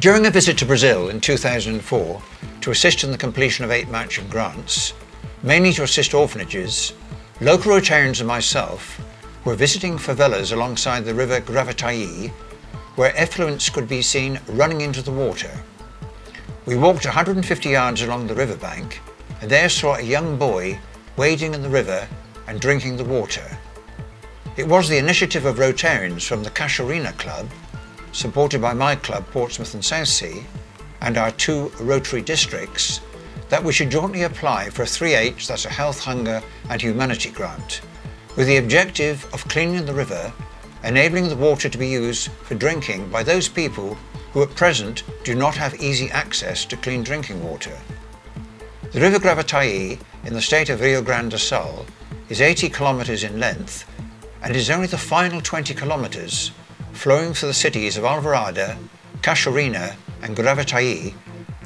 During a visit to Brazil in 2004 to assist in the completion of 8 matching grants, mainly to assist orphanages, local Rotarians and myself were visiting favelas alongside the river Gravatai, where effluents could be seen running into the water. We walked 150 yards along the riverbank and there saw a young boy wading in the river and drinking the water. It was the initiative of Rotarians from the Cachoeira Club, supported by my club Portsmouth and Southsea, and our 2 Rotary districts, that we should jointly apply for a 3H, that's a health, hunger and humanity grant, with the objective of cleaning the river, enabling the water to be used for drinking by those people who at present do not have easy access to clean drinking water. The river Gravatai in the state of Rio Grande do Sul is 80 kilometres in length and is only the final 20 kilometres flowing through the cities of Alvorada, Cachoeira and Gravatai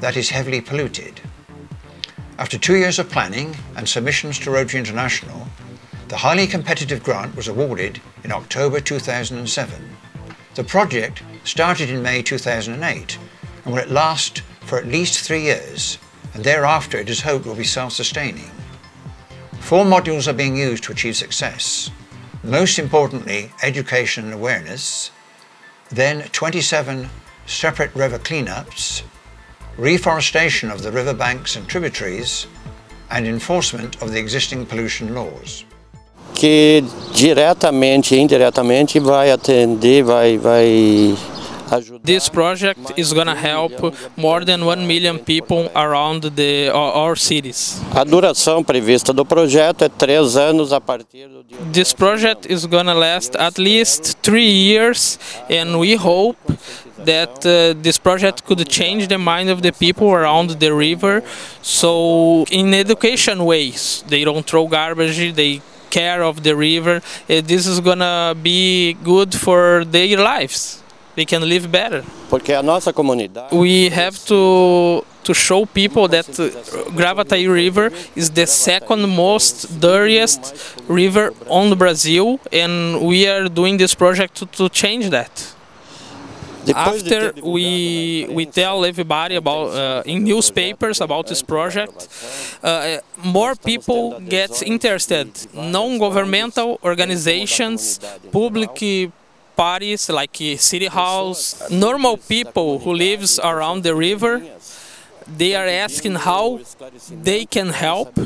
that is heavily polluted. After 2 years of planning and submissions to Rotary International, the highly competitive grant was awarded in October 2007. The project started in May 2008 and will last for at least 3 years, and thereafter it is hoped will be self-sustaining. 4 modules are being used to achieve success. Most importantly, education and awareness, then 27 separate river cleanups, reforestation of the river banks and tributaries, and enforcement of the existing pollution laws. Que diretamente e indiretamente vai atender, vai ajudar. This project is going to help more than 1 million people around our cities. A duração prevista do projeto é 3 anos a partir do dia. This project is going to last at least 3 years, and we hope that this project could change the mind of the people around the river. So in education ways, they don't throw garbage, they care of the river. This is going to be good for their lives. They can live better. Porque a nossa comunidade. We have to show people that Gravatai River is the second most dirtiest river on Brazil, and we are doing this project to change that. After we tell everybody about in newspapers about this project, more people get interested. Non-governmental organizations, public parties like city halls, normal people who lives around the river, they are asking how they can help,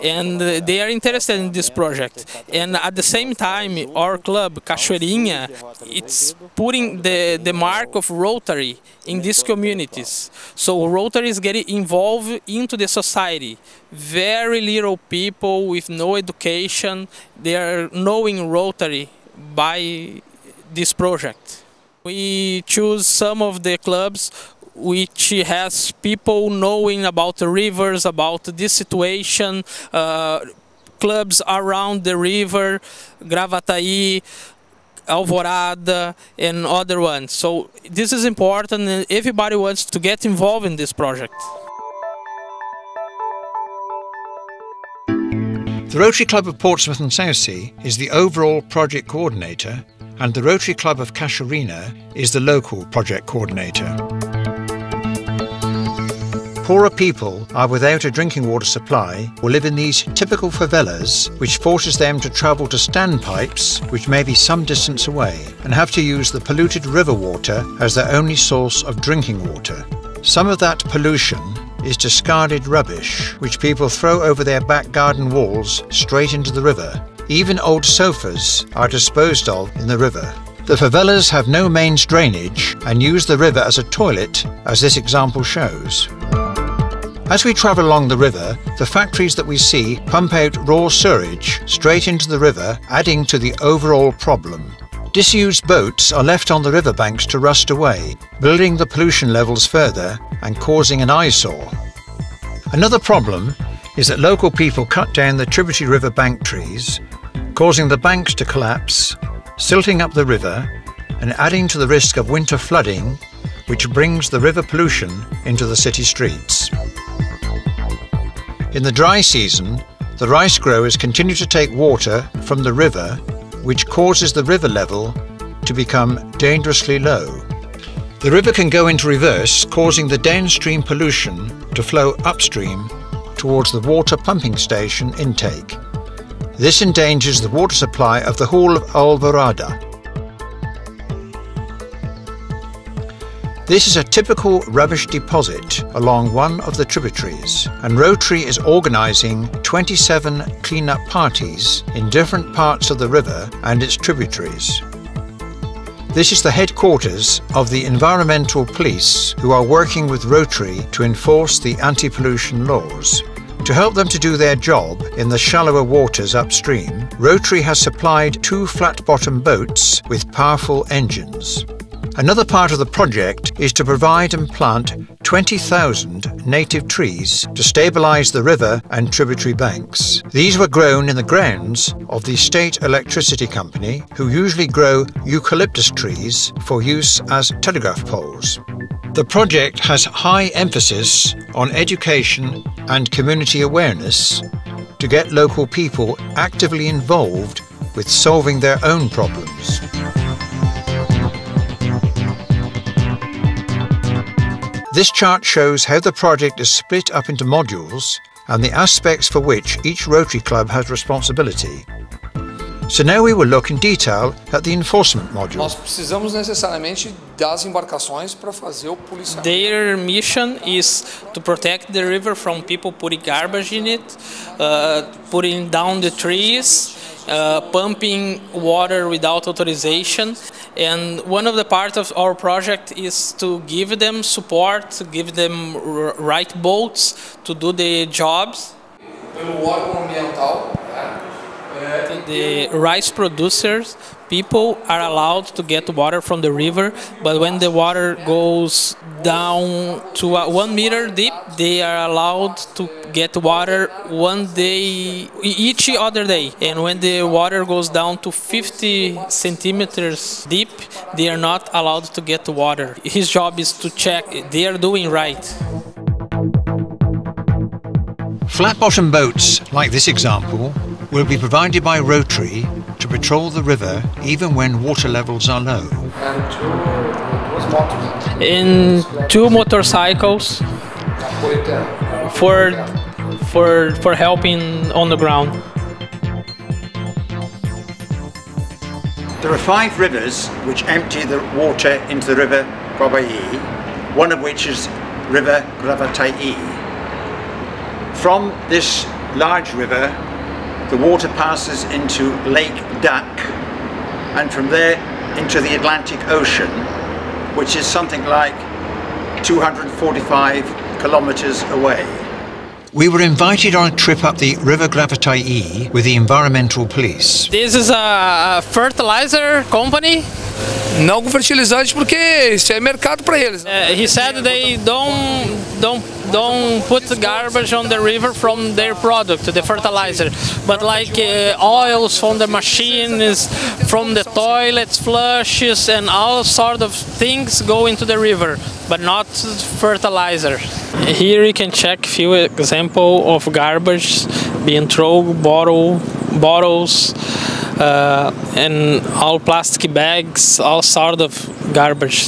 and they are interested in this project. And at the same time, our club, Cachoeira, it's putting the mark of Rotary in these communities. So Rotary is getting involved into the society. Very little people with no education, they are knowing Rotary by this project. We choose some of the clubs which has people knowing about the rivers, about this situation, clubs around the river, Gravatai, Alvorada and other ones. So this is important and everybody wants to get involved in this project. The Rotary Club of Portsmouth and Southsea is the overall project coordinator, and the Rotary Club of Cachoeira is the local project coordinator. Poorer people are without a drinking water supply or live in these typical favelas, which forces them to travel to standpipes which may be some distance away and have to use the polluted river water as their only source of drinking water. Some of that pollution is discarded rubbish which people throw over their back garden walls straight into the river. Even old sofas are disposed of in the river. The favelas have no mains drainage and use the river as a toilet, as this example shows. As we travel along the river, the factories that we see pump out raw sewage straight into the river, adding to the overall problem. Disused boats are left on the riverbanks to rust away, building the pollution levels further and causing an eyesore. Another problem is that local people cut down the tributary river bank trees, causing the banks to collapse, silting up the river and adding to the risk of winter flooding, which brings the river pollution into the city streets. In the dry season, the rice growers continue to take water from the river, which causes the river level to become dangerously low. The river can go into reverse, causing the downstream pollution to flow upstream towards the water pumping station intake. This endangers the water supply of the whole of Alvorada. This is a typical rubbish deposit along one of the tributaries, and Rotary is organising 27 clean-up parties in different parts of the river and its tributaries. This is the headquarters of the environmental police who are working with Rotary to enforce the anti-pollution laws. To help them to do their job in the shallower waters upstream, Rotary has supplied 2 flat-bottom boats with powerful engines. Another part of the project is to provide and plant 20,000 native trees to stabilise the river and tributary banks. These were grown in the grounds of the state electricity company, who usually grow eucalyptus trees for use as telegraph poles. The project has high emphasis on education and community awareness to get local people actively involved with solving their own problems. This chart shows how the project is split up into modules and the aspects for which each Rotary Club has responsibility. So now we will look in detail at the enforcement module. Nós precisamos necessariamente das embarcações para fazer o policiamento. Their mission is to protect the river from people putting garbage in it, putting down the trees, pumping water without authorization. And one of the parts of our project is to give them support, to give them right boats to do the jobs. Pelo órgão ambiental, The rice producers, people are allowed to get water from the river, but when the water goes down to 1 meter deep, they are allowed to get water one day, each other day. And when the water goes down to 50 centimeters deep, they are not allowed to get water. His job is to check they are doing right. Flat-bottom boats, like this example, will be provided by Rotary to patrol the river even when water levels are low. And 2 motorcycles for helping on the ground. There are 5 rivers which empty the water into the river Gravatai, one of which is River Gravatai. From this large river, the water passes into Lake Duck, and from there into the Atlantic Ocean, which is something like 245 kilometers away. We were invited on a trip up the River Gravatai with the environmental police. This is a fertilizer company. não com fertilizante porque isso é mercado para eles. He said they don't put garbage on the river from their product, the fertilizer, but like oils from the machines, from the toilets, flushes, and all sort of things go into the river, but not fertilizer. Here you can check few examples of garbage being thrown, bottles, and all plastic bags, all sort of garbage.